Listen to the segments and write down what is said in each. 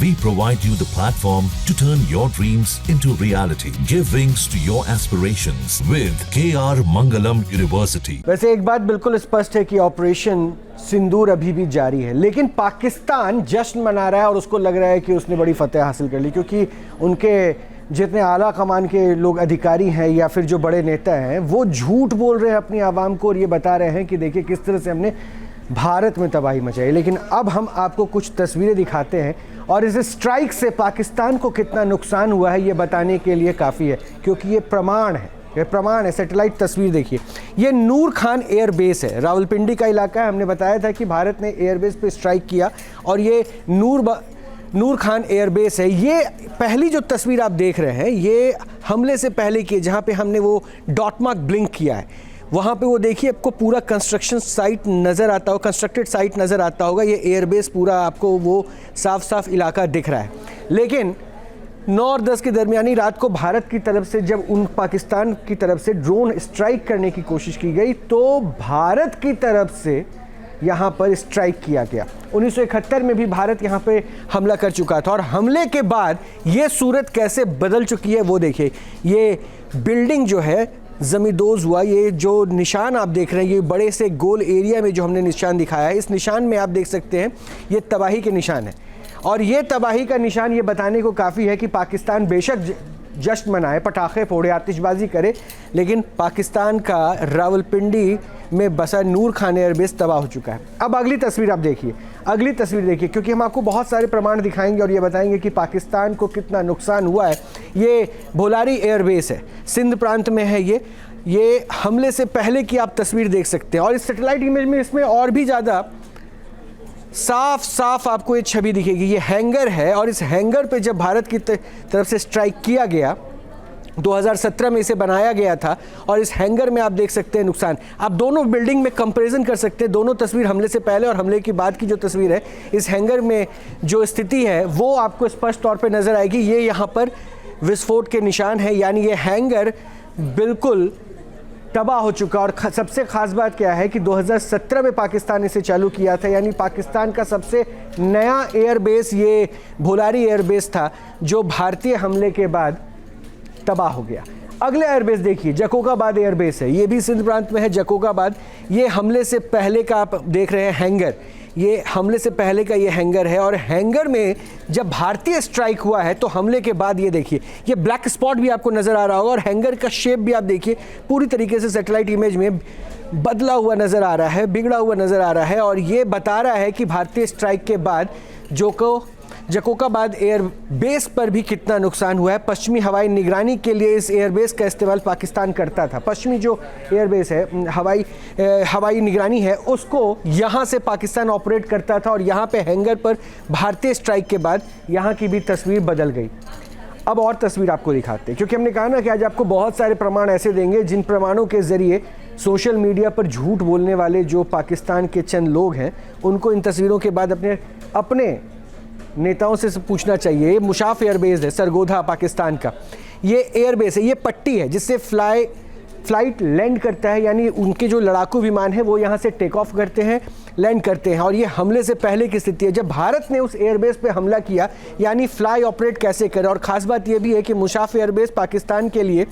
We provide you the platform to turn your dreams into reality. Give wings to your aspirations with KR Mangalam University. वैसे एक बात बिल्कुल स्पष्ट है कि ऑपरेशन सिंदूर अभी भी जारी है, लेकिन पाकिस्तान जश्न मना रहा है और उसको लग रहा है कि उसने बड़ी फतेह हासिल कर ली, क्योंकि उनके जितने आला कमान के लोग अधिकारी हैं या फिर जो बड़े नेता हैं वो झूठ बोल रहे हैं अपनी आवाम को और ये बता रहे हैं कि देखिए किस तरह से हमने भारत में तबाही मचाई। लेकिन अब हम आपको कुछ तस्वीरें दिखाते हैं और इस स्ट्राइक से पाकिस्तान को कितना नुकसान हुआ है ये बताने के लिए काफ़ी है, क्योंकि ये प्रमाण है। सैटेलाइट तस्वीर देखिए, ये नूर खान एयरबेस है, रावलपिंडी का इलाका है। हमने बताया था कि भारत ने एयरबेस पे स्ट्राइक किया और ये नूर खान एयरबेस है। ये पहली जो तस्वीर आप देख रहे हैं ये हमले से पहले की, जहाँ पे हमने वो डॉट मार्क ब्लिंक किया है, वहाँ पे वो देखिए आपको पूरा कंस्ट्रक्शन साइट नज़र आता होगा, कंस्ट्रक्टेड साइट नज़र आता होगा। ये एयरबेस पूरा आपको वो साफ इलाका दिख रहा है। लेकिन 9 और 10 के दरमियानी रात को भारत की तरफ से जब पाकिस्तान की तरफ से ड्रोन स्ट्राइक करने की कोशिश की गई तो भारत की तरफ से यहाँ पर स्ट्राइक किया गया। 1971 में भी भारत यहाँ पे हमला कर चुका था और हमले के बाद ये सूरत कैसे बदल चुकी है वो देखिए। ये बिल्डिंग जो है ज़मींदोज़ हुआ, ये जो निशान आप देख रहे हैं ये बड़े से गोल एरिया में जो हमने निशान दिखाया है, इस निशान में आप देख सकते हैं ये तबाही के निशान है। और ये तबाही का निशान ये बताने को काफ़ी है कि पाकिस्तान बेशक जश्न मनाए, पटाखे फोड़े, आतिशबाजी करे, लेकिन पाकिस्तान का रावलपिंडी में बसा नूर खान एयरबेस तबाह हो चुका है। अब अगली तस्वीर आप देखिए, क्योंकि हम आपको बहुत सारे प्रमाण दिखाएंगे और ये बताएंगे कि पाकिस्तान को कितना नुकसान हुआ है। ये भोलारी एयरबेस है, सिंध प्रांत में है। ये हमले से पहले की आप तस्वीर देख सकते हैं और इस सैटेलाइट इमेज में इसमें और भी ज़्यादा साफ आपको ये छवि दिखेगी। ये हैंगर है और इस हैंगर पे जब भारत की तरफ से स्ट्राइक किया गया 2017 में इसे बनाया गया था और इस हैंगर में आप देख सकते हैं नुकसान। आप दोनों बिल्डिंग में कंपैरिजन कर सकते हैं, दोनों तस्वीर हमले से पहले और हमले के बाद की जो तस्वीर है, इस हैंगर में जो स्थिति है वो आपको स्पष्ट तौर पे नज़र आएगी। ये यहाँ पर विस्फोट के निशान है, यानी ये हैंगर बिल्कुल तबाह हो चुका। और सबसे ख़ास बात क्या है कि 2017 में पाकिस्तान ने इसे चालू किया था, यानी पाकिस्तान का सबसे नया एयरबेस ये भोलारी एयरबेस था जो भारतीय हमले के बाद तबाह हो गया। अगले एयरबेस देखिए, जकोकाबाद एयरबेस है, ये भी सिंध प्रांत में है, जकोकाबाद। ये हमले से पहले का आप देख रहे हैं हैंगर, ये हमले से पहले का ये हैंगर है और हैंगर में जब भारतीय स्ट्राइक हुआ है तो हमले के बाद ये देखिए ये ब्लैक स्पॉट भी आपको नज़र आ रहा होगा और हैंगर का शेप भी आप देखिए पूरी तरीके से सैटेलाइट इमेज में बदला हुआ नज़र आ रहा है, बिगड़ा हुआ नज़र आ रहा है। और ये बता रहा है कि भारतीय स्ट्राइक के बाद जकोकाबाद एयरबेस पर भी कितना नुकसान हुआ है। पश्चिमी हवाई निगरानी के लिए इस एयरबेस का इस्तेमाल पाकिस्तान करता था। पश्चिमी जो एयरबेस है, हवाई निगरानी है, उसको यहाँ से पाकिस्तान ऑपरेट करता था और यहाँ पे हैंगर पर भारतीय स्ट्राइक के बाद यहाँ की भी तस्वीर बदल गई। अब और तस्वीर आपको दिखाते हैं, क्योंकि हमने कहा ना कि आज आपको बहुत सारे प्रमाण ऐसे देंगे जिन प्रमाणों के ज़रिए सोशल मीडिया पर झूठ बोलने वाले जो पाकिस्तान के चंद लोग हैं उनको इन तस्वीरों के बाद अपने नेताओं से पूछना चाहिए। ये मुशाफ एयरबेस है, सरगोधा पाकिस्तान का ये एयरबेस है। ये पट्टी है जिससे फ्लाइट लैंड करता है, यानी उनके जो लड़ाकू विमान है वो यहाँ से टेक ऑफ करते हैं, लैंड करते हैं। और ये हमले से पहले की स्थिति है जब भारत ने उस एयरबेस पे हमला किया, यानी फ्लाई ऑपरेट कैसे करे। और ख़ास बात ये भी है कि मुशाफ एयरबेस पाकिस्तान के लिए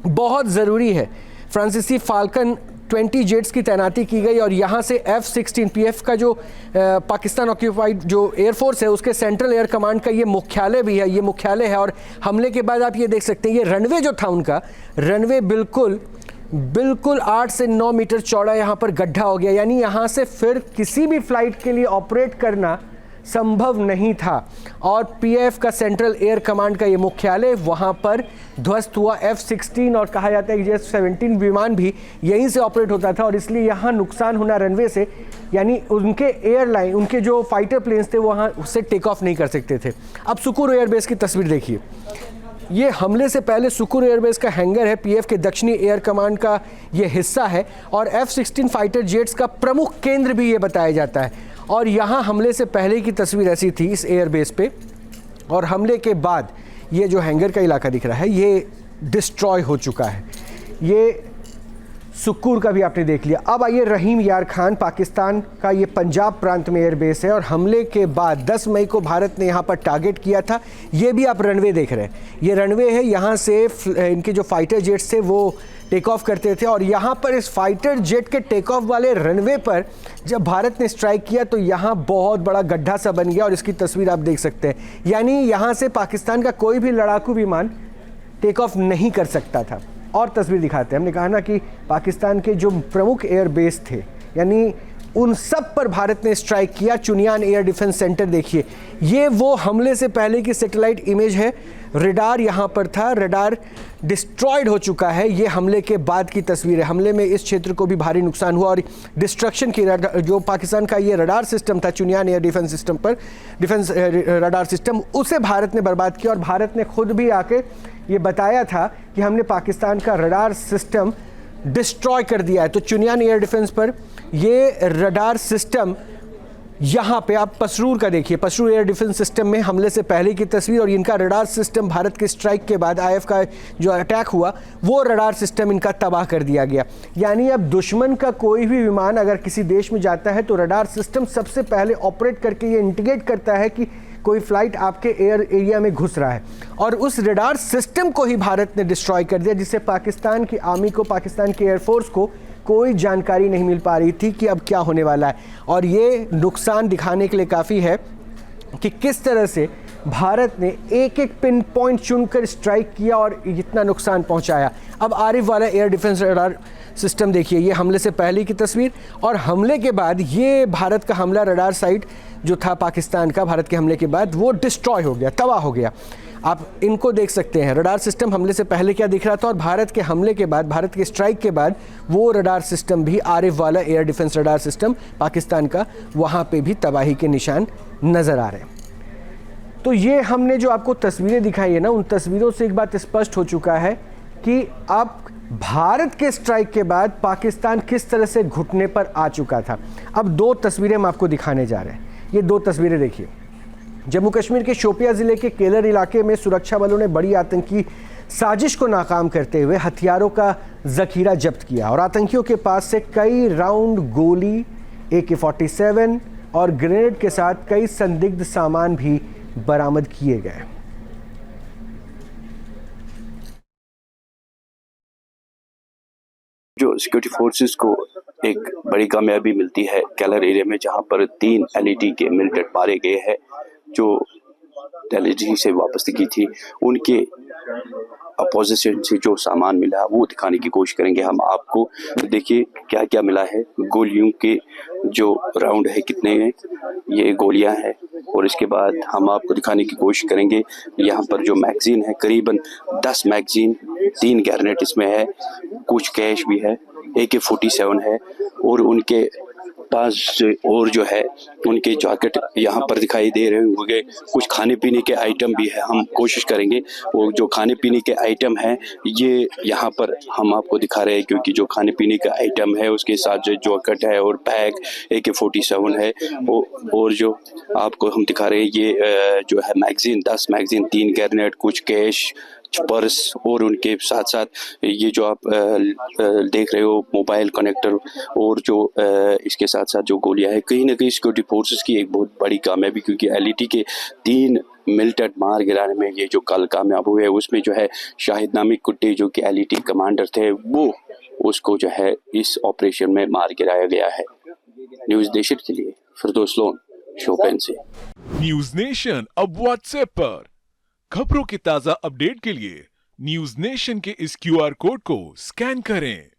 बहुत ज़रूरी है। फ्रांसीसी फाल्कन 20 जेट्स की तैनाती की गई और यहाँ से F-16 PF का जो पाकिस्तान ऑक्यूपाइड जो एयरफोर्स है उसके सेंट्रल एयर कमांड का ये मुख्यालय भी है, ये मुख्यालय है। और हमले के बाद आप ये देख सकते हैं ये रनवे जो था उनका, रनवे बिल्कुल 8 से 9 मीटर चौड़ा यहाँ पर गड्ढा हो गया, यानी यहाँ से फिर किसी भी फ्लाइट के लिए ऑपरेट करना संभव नहीं था। और PF का सेंट्रल एयर कमांड का ये मुख्यालय वहाँ पर ध्वस्त हुआ। F-16 और कहा जाता है कि F-17 विमान भी यहीं से ऑपरेट होता था और इसलिए यहाँ नुकसान होना रनवे से, यानी उनके एयरलाइन, उनके जो फाइटर प्लेन्स थे वहाँ उससे टेक ऑफ नहीं कर सकते थे। अब सुकुर एयरबेस की तस्वीर देखिए, ये हमले से पहले सुकुर एयरबेस का हैंगर है, PF के दक्षिणी एयर कमांड का ये हिस्सा है और F-16 फाइटर जेट्स का प्रमुख केंद्र भी ये बताया जाता है। और यहाँ हमले से पहले की तस्वीर ऐसी थी इस एयरबेस पे, और हमले के बाद ये जो हैंगर का इलाका दिख रहा है ये डिस्ट्रॉय हो चुका है। ये सुक्कूर का भी आपने देख लिया। अब आइए रहीम यार खान, पाकिस्तान का ये पंजाब प्रांत में एयरबेस है और हमले के बाद 10 मई को भारत ने यहाँ पर टारगेट किया था। ये भी आप रनवे देख रहे हैं, ये रनवे है, यहाँ से इनके जो फाइटर जेट्स थे वो टेक ऑफ करते थे और यहाँ पर इस फाइटर जेट के टेक ऑफ वाले रनवे पर जब भारत ने स्ट्राइक किया तो यहाँ बहुत बड़ा गड्ढा सा बन गया और इसकी तस्वीर आप देख सकते हैं। यानी यहाँ से पाकिस्तान का कोई भी लड़ाकू विमान टेक ऑफ नहीं कर सकता था। और तस्वीर दिखाते हैं, हमने कहा ना कि पाकिस्तान के जो प्रमुख एयर बेस थे यानी उन सब पर भारत ने स्ट्राइक किया। चुनियान एयर डिफेंस सेंटर देखिए, ये वो हमले से पहले की सैटेलाइट इमेज है। रडार यहाँ पर था, रडार डिस्ट्रॉयड हो चुका है। ये हमले के बाद की तस्वीर है। हमले में इस क्षेत्र को भी भारी नुकसान हुआ और डिस्ट्रक्शन की जो पाकिस्तान का ये रडार सिस्टम था चुनियान एयर डिफेंस सिस्टम पर, डिफेंस रडार सिस्टम, उसे भारत ने बर्बाद किया और भारत ने खुद भी आके ये बताया था कि हमने पाकिस्तान का रडार सिस्टम डिस्ट्रॉय कर दिया है। तो चुनियान एयर डिफेंस पर ये रडार सिस्टम, यहाँ पे आप पसरूर का देखिए, पसरूर एयर डिफेंस सिस्टम में हमले से पहले की तस्वीर और इनका रडार सिस्टम भारत के स्ट्राइक के बाद आईएफ का जो अटैक हुआ वो रडार सिस्टम इनका तबाह कर दिया गया। यानी अब दुश्मन का कोई भी विमान अगर किसी देश में जाता है तो रडार सिस्टम सबसे पहले ऑपरेट करके ये इंडिकेट करता है कि कोई फ्लाइट आपके एयर एरिया में घुस रहा है और उस रडार सिस्टम को ही भारत ने डिस्ट्रॉय कर दिया, जिससे पाकिस्तान की आर्मी को, पाकिस्तान की एयरफोर्स को कोई जानकारी नहीं मिल पा रही थी कि अब क्या होने वाला है। और ये नुकसान दिखाने के लिए काफ़ी है कि किस तरह से भारत ने एक एक पिन पॉइंट चुनकर स्ट्राइक किया और इतना नुकसान पहुंचाया। अब आरिफ वाला एयर डिफेंस रडार सिस्टम देखिए, ये हमले से पहले की तस्वीर और हमले के बाद ये भारत का हमला रडार साइट जो था पाकिस्तान का भारत के हमले के बाद वो डिस्ट्रॉय हो गया, तबाह हो गया। आप इनको देख सकते हैं, रडार सिस्टम हमले से पहले क्या दिख रहा था और भारत के हमले के बाद, भारत के स्ट्राइक के बाद वो रडार सिस्टम भी, आरिफ वाला air defence radar system Pakistan का, वहाँ पे भी तबाही के निशान नज़र आ रहे हैं। तो ये हमने जो आपको तस्वीरें दिखाई है ना, उन तस्वीरों से एक बात स्पष्ट हो चुका है कि अब भारत के स्ट्राइक के बाद पाकिस्तान किस तरह से घुटने पर आ चुका था। अब दो तस्वीरें हम आपको दिखाने जा रहे हैं। ये दो तस्वीरें देखिए, जम्मू कश्मीर के शोपिया ज़िले के केलर इलाके में सुरक्षा बलों ने बड़ी आतंकी साजिश को नाकाम करते हुए हथियारों का जखीरा जब्त किया और आतंकियों के पास से कई राउंड गोली, AK-47 और ग्रेनेड के साथ कई संदिग्ध सामान भी बरामद किए गए। जो सिक्योरिटी फोर्सेस को एक बड़ी कामयाबी मिलती है केलर एरिया में, जहां पर 3 LED के मिलिटेंट मारे गए हैं जो दिल्ली से वापसी की थी। उनके अपोजिशन से जो सामान मिला वो दिखाने की कोशिश करेंगे हम आपको। देखिए क्या क्या मिला है, गोलियों के जो राउंड है कितने हैं, ये गोलियां हैं और इसके बाद हम आपको दिखाने की कोशिश करेंगे यहाँ पर जो मैगजीन है, करीबन 10 मैगजीन, 3 ग्रेनेड इसमें है, कुछ कैश भी है, AK-47 है और उनके पास और जो है उनके जैकेट यहाँ पर दिखाई दे रहे होंगे। कुछ खाने पीने के आइटम भी है, हम कोशिश करेंगे वो जो खाने पीने के आइटम है ये यहाँ पर हम आपको दिखा रहे हैं, क्योंकि जो खाने पीने का आइटम है उसके साथ जो जैकेट है और बैग AK-47 है और जो आपको हम दिखा रहे हैं ये जो है मैगजीन, 10 मैगजीन, 3 ग्रेनेड, कुछ कैश, पर्स और उनके साथ साथ ये जो आप देख रहे हो मोबाइल कनेक्टर और जो इसके साथ साथ जो गोलियां है, कहीं ना कहीं सिक्योरिटी फोर्सेस की एक बहुत बड़ी कामयाबी, क्योंकि LET के 3 मिलिटेंट मार गिराने में ये जो कल कामयाब हुए उसमें जो है शाहिद नामी कुट्टी जो कि LET कमांडर थे वो उसको जो है इस ऑपरेशन में मार गिराया गया है। न्यूज़ नेशन के लिए फिरदौस लोन, शोपियां से। न्यूज़ नेशन अब व्हाट्सएप पर खबरों के ताजा अपडेट के लिए न्यूज़ नेशन के इस QR कोड को स्कैन करें।